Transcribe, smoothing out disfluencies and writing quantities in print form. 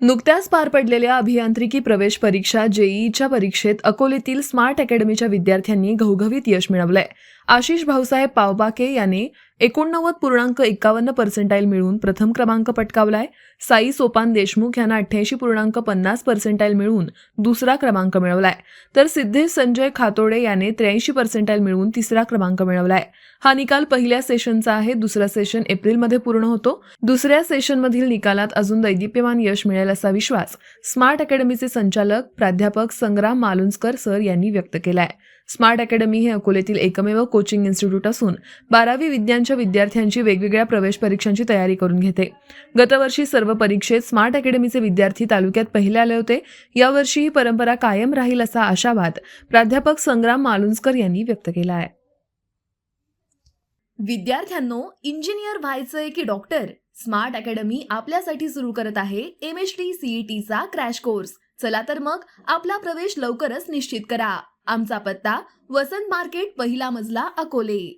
नुकत्याच पार पडलेल्या अभियांत्रिकी प्रवेश परीक्षा जेईईच्या परीक्षेत अकोलेतील स्मार्ट अकॅडमीच्या विद्यार्थ्यांनी घवघवीत यश मिळवलंय. आशिष भाऊसाहेब पावबाके याने 89.51% मिळवून प्रथम क्रमांक पटकावलाय. साई सोपान देशमुख यांना 88.50% मिळवून दुसरा क्रमांक मिळवलाय. तर सिद्धेश संजय खातोडे याने 83% मिळवून तिसरा क्रमांक मिळवलाय. हा निकाल पहिल्या सेशनचा आहे. दुसरा सेशन एप्रिलमध्ये पूर्ण होतो. दुसऱ्या सेशनमधील निकालात अजून दैदिप्यमान यश मिळेल असा विश्वास स्मार्ट अकॅडमीचे संचालक प्राध्यापक संग्राम मालुंजकर सर यांनी व्यक्त केलाय. स्मार्ट अकॅडमी हे अकोलेतील एकमेव कोचिंग इन्स्टिट्यूट असून 12वी विज्ञानच्या विद्यार्थ्यांची वेगवेगळ्या प्रवेश परीक्षांची तयारी करून घेते. गतवर्षी सर्व परीक्षेत स्मार्ट अकॅडमीचे विद्यार्थी तालुक्यात पहिले आले होते. यावर्षी ही परंपरा कायम राहील असा आशावाद प्राध्यापक संग्राम मालुंजकर यांनी व्यक्त केला आहे. विद्यार्थ्यांनो, इंजिनियर व्हायचंय की डॉक्टर? स्मार्ट अकॅडमी आपल्यासाठी सुरू करत आहे MHT CETचा क्रॅश कोर्स. चला तर मग आपला प्रवेश लवकरच निश्चित करा. आमचा पत्ता वसंत मार्केट, पहिला मजला, अकोले.